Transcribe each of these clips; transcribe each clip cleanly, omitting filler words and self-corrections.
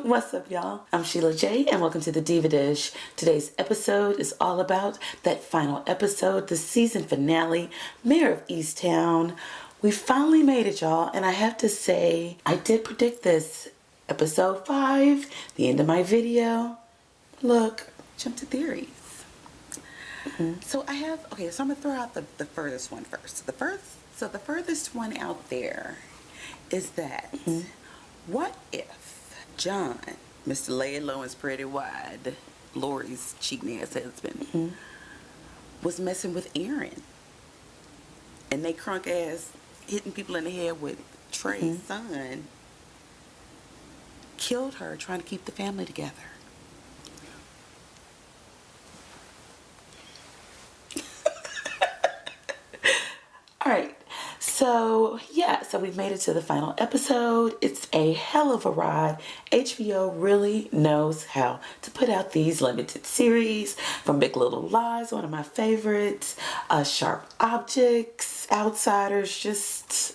What's up, y'all? I'm Sheila J, and welcome to the Diva Dish. Today's episode is all about that final episode, the season finale, Mare of Easttown. We finally made it, y'all, and I have to say, I did predict this. Episode 5, the end of my video. Look, jump to theories. So I'm going to throw out the furthest one first. The furthest one out there is that, what if John, Mr. Lay It Low and Spread It Wide, Lori's cheating ass husband, was messing with Aaron, and they crunk ass hitting people in the head with Trey's son, killed her trying to keep the family together? Alright, so we've made it to the final episode. It's a hell of a ride. HBO really knows how to put out these limited series, from Big Little Lies, one of my favorites, Sharp Objects, Outsiders, just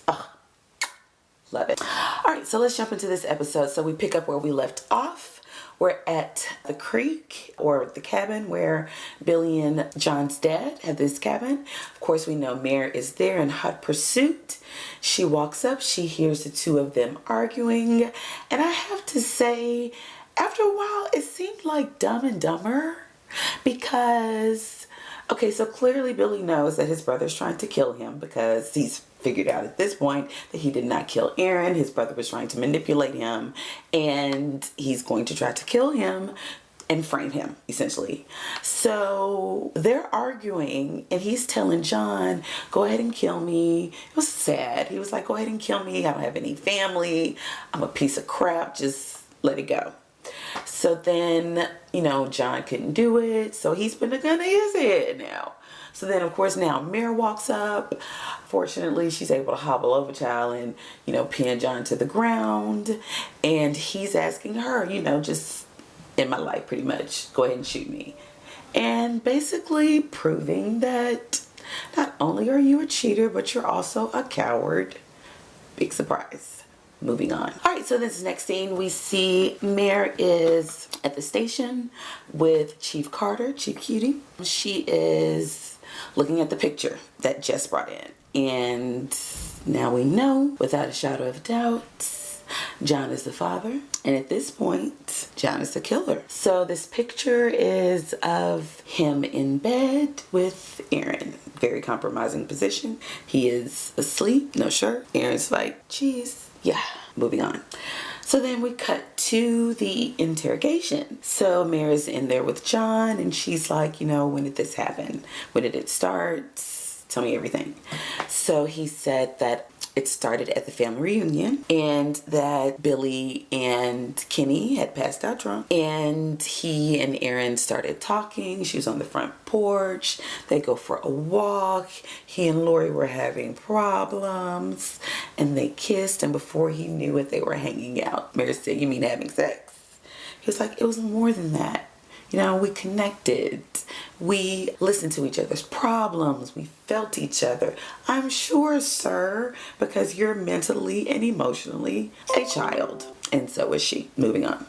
love it. Alright, so let's jump into this episode. So we pick up where we left off. We're at the creek, or the cabin, where Billy and John's dad have this cabin. Of course, we know Mare is there in hot pursuit. She walks up, she hears the two of them arguing, and I have to say, after a while, it seemed like Dumb and Dumber, because, okay, so clearly Billy knows that his brother's trying to kill him, because he's figured out at this point that he did not kill Aaron. His brother was trying to manipulate him, and he's going to try to kill him and frame him, essentially. So they're arguing, and he's telling John, go ahead and kill me. It was sad. He was like, go ahead and kill me. I don't have any family. I'm a piece of crap. Just let it go. So then, John couldn't do it, so he's putting a gun to his head now. So then, of course, now Mare walks up. Fortunately, she's able to hobble over child and, pin John to the ground. And he's asking her, just in my life, pretty much, go ahead and shoot me. And basically proving that not only are you a cheater, but you're also a coward. Big surprise. Moving on. All right, so this next scene, we see Mare is at the station with Chief Carter, Chief Cutie. She is looking at the picture that Jess brought in. And now we know, without a shadow of doubt, John is the father. And at this point, John is the killer. So this picture is of him in bed with Aaron. Very compromising position. He is asleep, no shirt. Aaron's like, geez. Yeah, moving on. So then we cut to the interrogation. So Mary's in there with John, and she's like, when did this happen? When did it start? Tell me everything. So he said that it started at the family reunion, and that Billy and Kenny had passed out drunk, and he and Aaron started talking. She was on the front porch. They go for a walk. He and Lori were having problems, and they kissed, and before he knew it, they were hanging out. Mary said, you mean having sex? He was like, it was more than that. We connected. We listened to each other's problems. We felt each other. I'm sure, sir, because you're mentally and emotionally a child. And so is she. Moving on.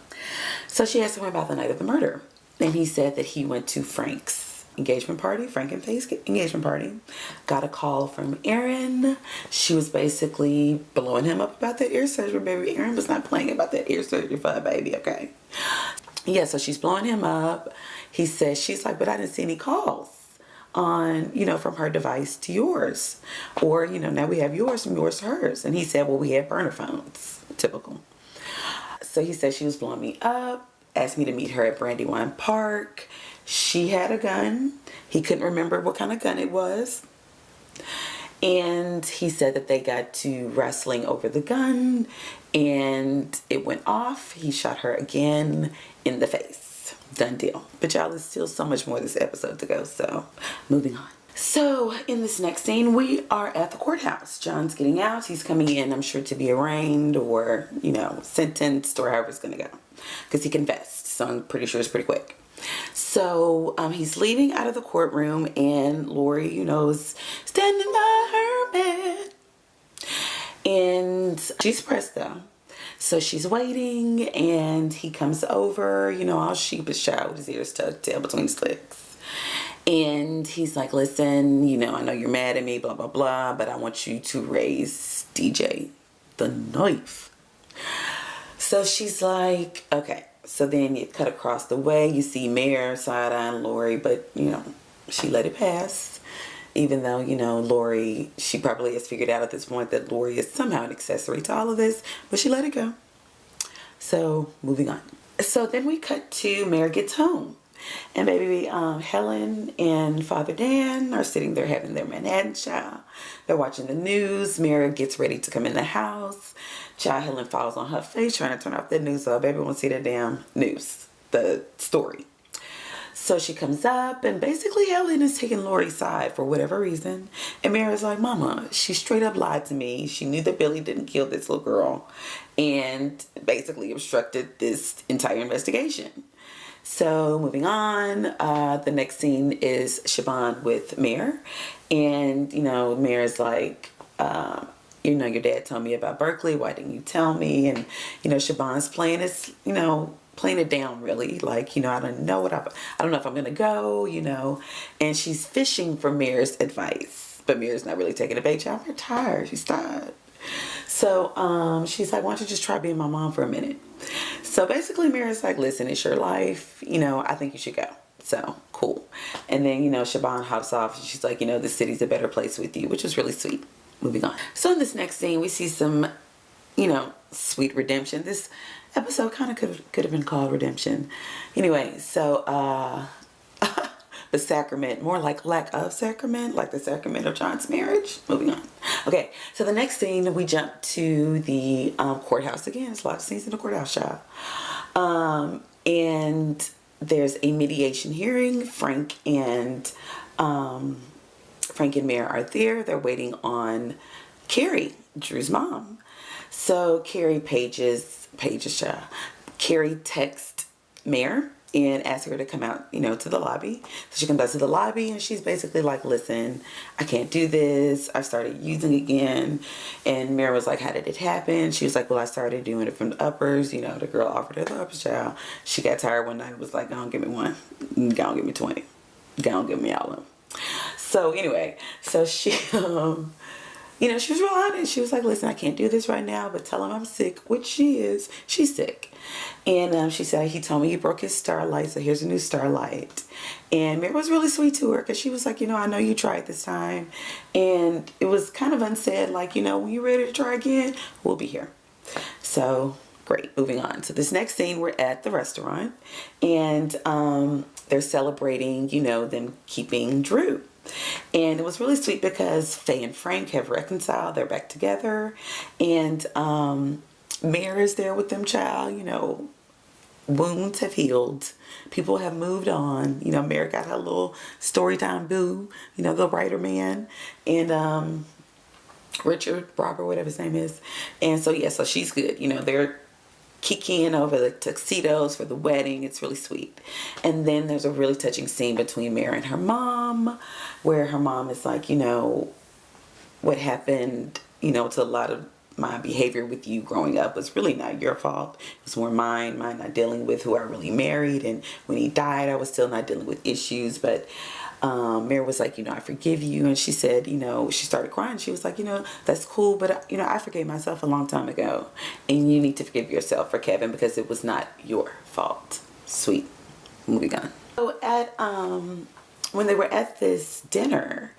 So she asked him about the night of the murder. And he said that he went to Frank's engagement party, Frank and Faye's engagement party. Got a call from Aaron. She was basically blowing him up about that ear surgery, baby. Aaron was not playing about that ear surgery for a baby, okay? Yeah, so she's blowing him up. He says, she's like, but I didn't see any calls on, from her device to yours. Or, now we have yours from yours to hers. And he said, well, we had burner phones. Typical. So he said she was blowing me up, asked me to meet her at Brandywine Park. She had a gun. He couldn't remember what kind of gun it was. And he said that they got to wrestling over the gun, and it went off. He shot her again in the face. Done deal. But y'all, there's still so much more of this episode to go, so moving on. So in this next scene, we are at the courthouse. John's getting out. He's coming in, I'm sure, to be arraigned or, sentenced or however it's going to go, because he confessed. So I'm pretty sure it's pretty quick. So he's leaving out of the courtroom, and Lori, is standing by her bed. And she's pressed, though. So she's waiting, and he comes over, all sheepish child with his ears tucked, tail between his legs. And he's like, listen, I know you're mad at me, blah, blah, blah, but I want you to raise DJ the knife. So she's like, okay. So then you cut across the way, you see Mare side-eyeing Lori, but, she let it pass. Even though, Lori, she probably has figured out at this point that Lori is somehow an accessory to all of this, but she let it go. So, moving on. So then we cut to Mare gets home. And baby, Helen and Father Dan are sitting there having their Manhattan chow. They're watching the news. Mare gets ready to come in the house. Child, Helen falls on her face trying to turn off the news. So baby won't see that damn news, the story. So she comes up, and basically Helen is taking Lori's side for whatever reason. And Mary's like, Mama, she straight up lied to me. She knew that Billy didn't kill this little girl and basically obstructed this entire investigation. So moving on, the next scene is Siobhan with Mare. And, Mare's like, your dad told me about Berkeley. Why didn't you tell me? And, Siobhan's playing this, playing it down really. Like, I don't know I don't know if I'm going to go, and she's fishing for Mare's advice. But Mare's not really taking a bait. I'm tired. She's tired. So she's like, why don't you just try being my mom for a minute? So basically Mare's like, listen, it's your life. I think you should go. So cool. And then, Siobhan hops off and she's like, the city's a better place with you, which was really sweet. Moving on. So in this next scene, we see some, sweet redemption. This episode kind of could have been called Redemption. Anyway, so the sacrament, more like lack of sacrament, like the sacrament of John's marriage. Moving on. Okay, so the next scene, we jump to the courthouse again. There's a lot of scenes in the courthouse, child. And there's a mediation hearing. Frank and Mare are there. They're waiting on Carrie, Drew's mom. So Carrie child. Carrie texts Mare and asks her to come out, to the lobby. So she comes out to the lobby and she's basically like, listen, I can't do this. I started using again. And Mare was like, how did it happen? She was like, well, I started doing it from the uppers. The girl offered her the uppers, child. She got tired one night and was like, go on, give me one. Go on, give me 20. Go on, give me all of them. So anyway, so she, she was real honest. She was like, listen, I can't do this right now, but tell him I'm sick, which she is. She's sick. And she said, he told me he broke his starlight, so here's a new starlight. And Mary was really sweet to her because she was like, I know you tried this time. And it was kind of unsaid, like, when you're ready to try again, we'll be here. So great. Moving on. So this next scene, we're at the restaurant. And they're celebrating, them keeping Drew. And it was really sweet because Faye and Frank have reconciled. They're back together. And Mare is there with them, child. Wounds have healed. People have moved on. Mare got her little story time boo, the writer man. And Robert, whatever his name is. And so, so she's good. They're kikiing over the tuxedos for the wedding. It's really sweet. And then there's a really touching scene between Mare and her mom, where her mom is like, what happened, to a lot of my behavior with you growing up was really not your fault. It was more mine not dealing with who I really married. And when he died, I was still not dealing with issues. But Mare was like, I forgive you. And she said, she started crying. She was like, that's cool. But, I forgave myself a long time ago. And you need to forgive yourself for Kevin because it was not your fault. Sweet. Moving on. So when they were at this dinner,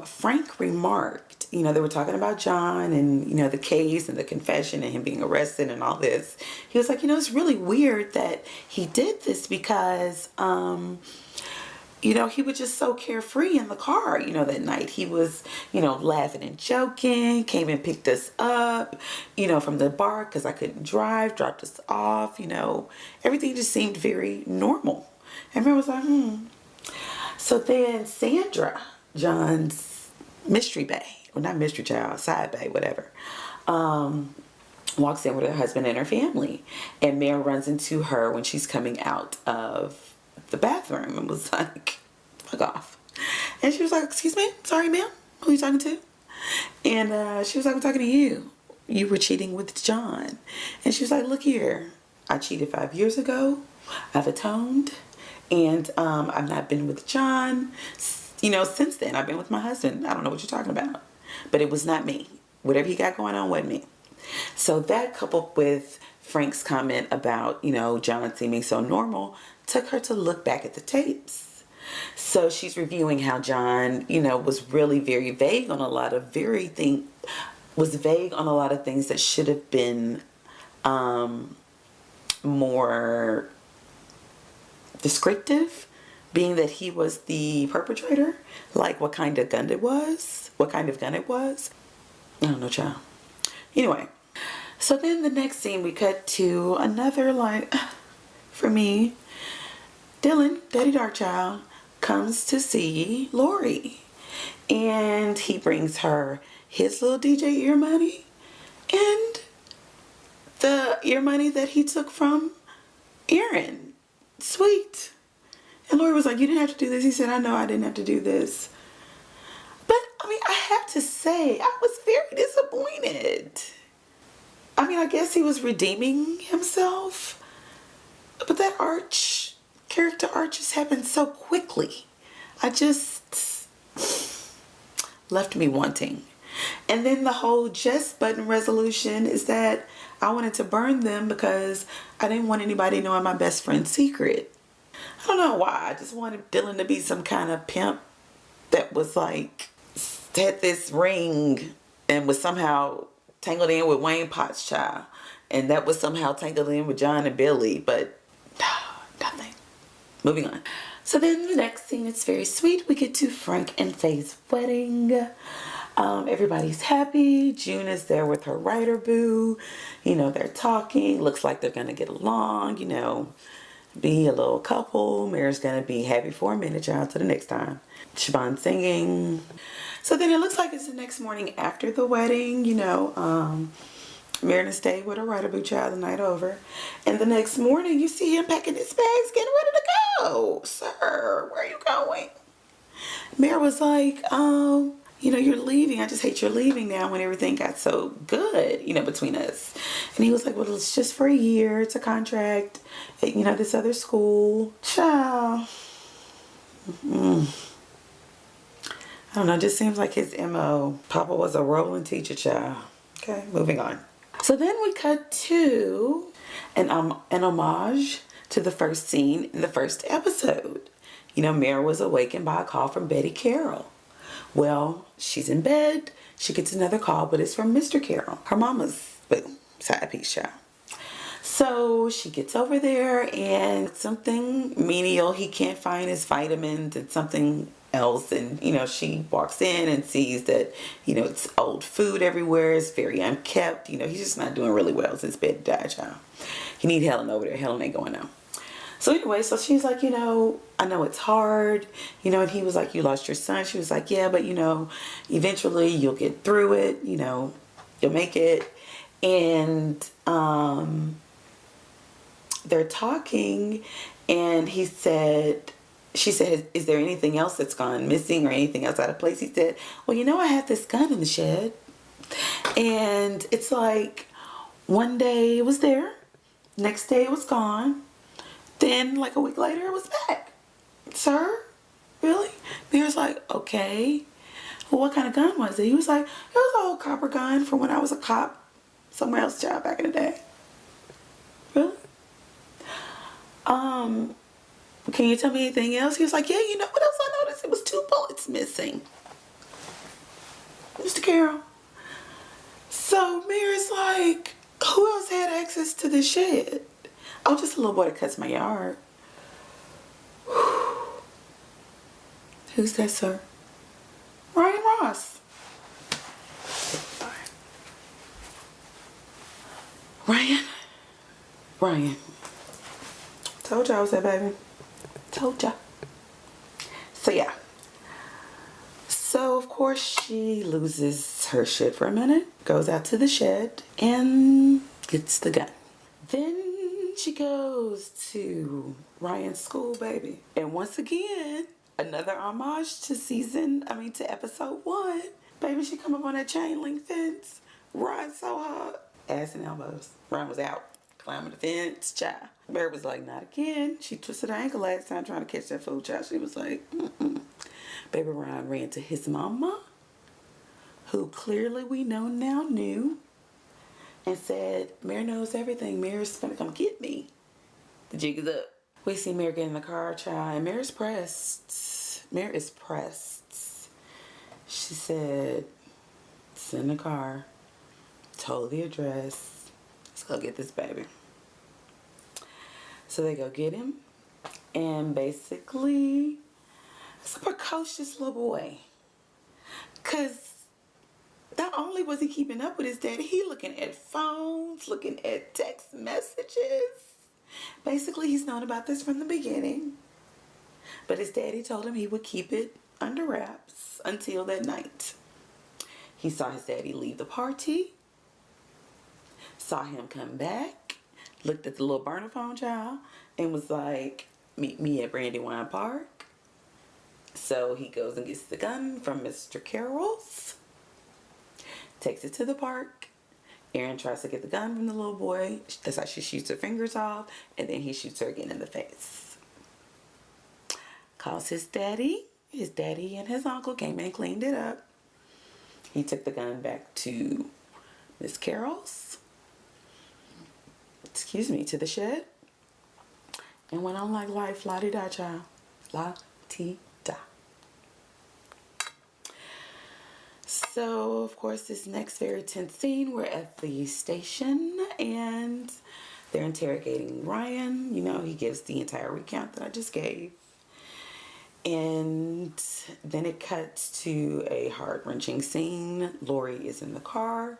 Frank remarked, they were talking about John and, the case and the confession and him being arrested and all this. He was like, it's really weird that he did this because, he was just so carefree in the car, that night. He was, laughing and joking, came and picked us up, from the bar because I couldn't drive, dropped us off, everything just seemed very normal. And I was like, So then Sandra, John's mystery bae, or not mystery child, side bae, whatever, walks in with her husband and her family. And Mare runs into her when she's coming out of the bathroom and was like, fuck off. And she was like, excuse me, sorry ma'am, who are you talking to? And she was like, I'm talking to you. you were cheating with John. And she was like, look here, I cheated 5 years ago. I've atoned. And I've not been with John, since then. I've been with my husband. I don't know what you're talking about. But it was not me. Whatever he got going on wasn't me. So that, coupled with Frank's comment about, John seeming so normal, took her to look back at the tapes. So she's reviewing how John, was really very vague on a lot of things that should have been more descriptive, being that he was the perpetrator, like what kind of gun it was. I don't know, child. Anyway, so then the next scene, we cut to another, for me, Dylan, Daddy Darkchild, comes to see Lori. And he brings her his little DJ ear money and the ear money that he took from Aaron. Sweet. And Lori was like, you didn't have to do this. He said, I know I didn't have to do this. But, I have to say, I was very disappointed. I guess he was redeeming himself. But that character arc just happened so quickly. I just left me wanting. And then the whole Jess button resolution is that I wanted to burn them because I didn't want anybody knowing my best friend's secret. I don't know why. I just wanted Dylan to be some kind of pimp that was had this ring and was somehow tangled in with Wayne Potts' child. And that was somehow tangled in with John and Billy. But nothing. Moving on. So then the next scene, it's very sweet. We get to Frank and Faye's wedding. Everybody's happy. June is there with her writer boo. They're talking. Looks like they're going to get along, be a little couple. Mare's going to be happy for a minute, child, till the next time. Siobhan singing. So then it looks like it's the next morning after the wedding, Mare stayed with her writer boo child the night over. And the next morning you see him packing his bags, getting ready to go. Sir, where are you going? Mare was like, you're leaving. I just hate you're leaving now when everything got so good, between us. And he was like, well, it's just for a year. It's a contract at, this other school. Child. I don't know. It just seems like his MO. Papa was a rolling teacher, child. Okay, moving on. So then we cut to an homage to the first scene in the first episode. Mare was awakened by a call from Betty Carroll. Well, she's in bed. She gets another call, but it's from Mr. Carroll, her mama's side piece child. So she gets over there and something menial. He can't find his vitamins and something else. And, she walks in and sees that, it's old food everywhere. It's very unkept. He's just not doing really well since bed died, child. He need Helen over there. Helen ain't going out. So anyway, so she's like, I know it's hard, and he was like, you lost your son. She was like, yeah, but, eventually you'll get through it, you'll make it. And they're talking, and she said, is there anything else that's gone missing or anything else out of place? He said, well, I have this gun in the shed. And it's like, one day it was there, next day it was gone. Then, like a week later, it was back. Sir? Really? Mare's like, okay. Well, what kind of gun was it? He was like, it was an old copper gun from when I was a cop somewhere else, child, back in the day. Really? Can you tell me anything else? He was like, yeah, what else I noticed? It was 2 bullets missing. Mr. Carroll. So Mare's like, who else had access to the shed? Oh, just a little boy that cuts my yard. Who's that, sir? Ryan Ross. Ryan. Told you I was that baby. Told ya. So yeah. So of course she loses her shit for a minute. Goes out to the shed and gets the gun. Then she goes to Ryan's school, baby. And once again, another homage to episode 1. Baby, she come up on that chain link fence Ron so hard. Ass and elbows. Ron was out. Climbing the fence, child. Mary was like, not again. She twisted her ankle last time trying to catch that food, child. She was like, mm-mm. Baby Ron ran to his mama, who clearly we know now knew, and said, Mary knows everything. Mary's gonna come get me. The jig is up. We see Mary get in the car, child, and Mary's pressed. Mary is pressed. She said, it's in the car. Told the address. Let's go get this baby. So they go get him. And basically, it's a precocious little boy. Because not only was he keeping up with his daddy, he looking at phones, looking at text messages. Basically, he's known about this from the beginning. But his daddy told him he would keep it under wraps until that night. He saw his daddy leave the party. Saw him come back. Looked at the little burner phone child and was like, meet me at Brandywine Park. So he goes and gets the gun from Mr. Carroll's. Takes it to the park. Erin tries to get the gun from the little boy. That's how she shoots her fingers off. And then he shoots her again in the face. Calls his daddy. His daddy and his uncle came in and cleaned it up. He took the gun back to Miss Carroll's. To the shed. And went on like life. La-di-da, child. La-ti-da. So, of course, this next very tense scene, we're at the station and they're interrogating Ryan. You know, he gives the entire recount that I just gave. And then it cuts to a heart-wrenching scene. Lori is in the car,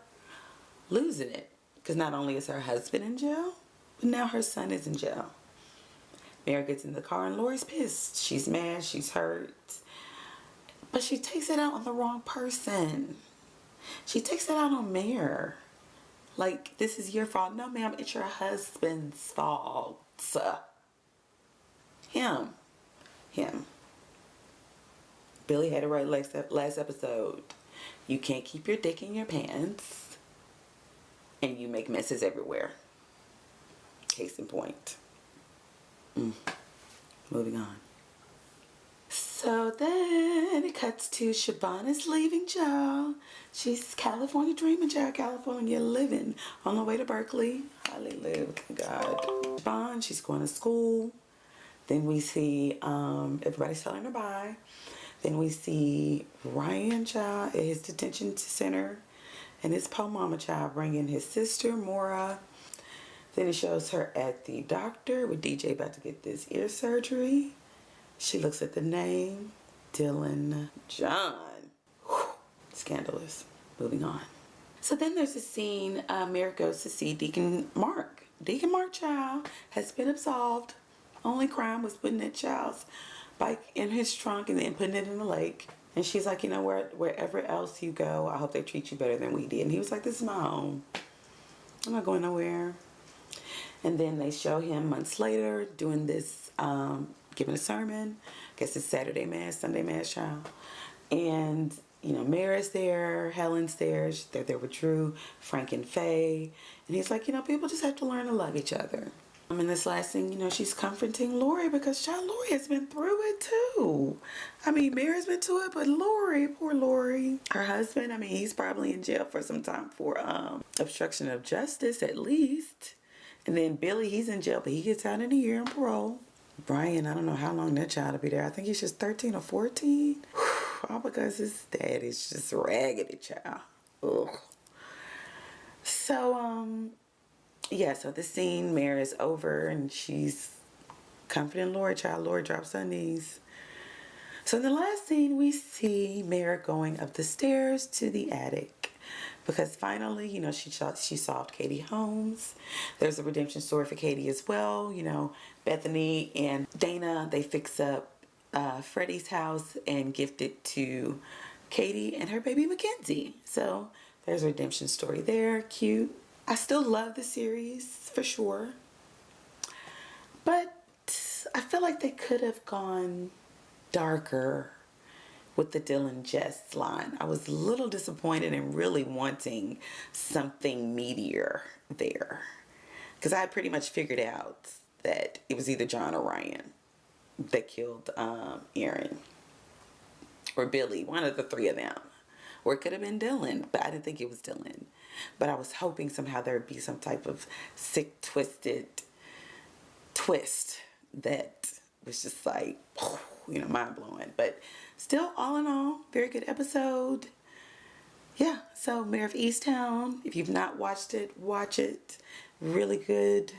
losing it. Because not only is her husband in jail, but now her son is in jail. Mary gets in the car and Lori's pissed. She's mad, she's hurt. But she takes it out on the wrong person. She takes it out on Mare. Like, this is your fault. No, ma'am, it's your husband's fault. Him. Billy had it right last episode. You can't keep your dick in your pants. And you make messes everywhere. Case in point. Moving on. So then it cuts to Shabana's leaving jail. She's California dreaming, child. California living on the way to Berkeley. Hallelujah. God. Shabana, she's going to school. Then we see everybody's telling her bye. Then we see Ryan, child, at his detention center. And his po mama, child, bringing his sister, Mora. Then it shows her at the doctor with DJ about to get this ear surgery. She looks at the name, Dylan John. Whew, scandalous. Moving on. So then there's a scene, Mary goes to see Deacon Mark. Deacon Mark, child, has been absolved. Only crime was putting that child's bike in his trunk and then putting it in the lake. And she's like, you know, wherever else you go, I hope they treat you better than we did. And he was like, this is my home. I'm not going nowhere. And then they show him months later doing this, giving a sermon. I guess it's Saturday Mass, Sunday Mass, child. And, you know, Mary's there, Helen's there. They're there with Drew, Frank, and Faye. And he's like, you know, people just have to learn to love each other. In this last thing, you know, she's comforting Lori because child, Lori has been through it too. I mean, Mary's been to it, but Lori, poor Lori. Her husband, I mean, he's probably in jail for some time for obstruction of justice at least. And then Billy, he's in jail, but he gets out in a year on parole. Brian, I don't know how long that child will be there. I think he's just 13 or 14. All because his dad is just raggedy, child. Ugh. So, yeah, so the scene, Mary is over and she's comforting Lori, child. Lori drops her knees. So in the last scene, we see Mary going up the stairs to the attic. Because finally, you know, she solved Katie Holmes. There's a redemption story for Katie as well. You know, Bethany and Dana, they fix up Freddie's house and gift it to Katie and her baby Mackenzie. So there's a redemption story there. Cute. I still love the series for sure. But I feel like they could have gone darker with the Dylan Jess line. I was a little disappointed and really wanting something meatier there, because I had pretty much figured out that it was either John or Ryan that killed Aaron, or Billy, one of the three of them. Or it could have been Dylan, but I didn't think it was Dylan. But I was hoping somehow there would be some type of sick, twisted twist that was just like, mind blowing. But still, all in all, very good episode. Yeah, so Mare of Easttown. If you've not watched it, watch it. Really good.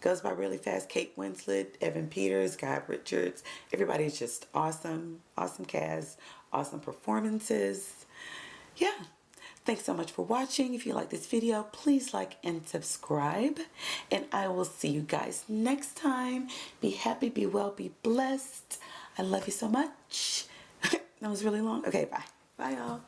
Goes by really fast. Kate Winslet, Evan Peters, Guy Richards. Everybody's just awesome. Awesome cast. Awesome performances. Yeah. Thanks so much for watching. If you like this video, please like and subscribe. And I will see you guys next time. Be happy, be well, be blessed. I love you so much. That was really long. Okay, bye. Bye, y'all.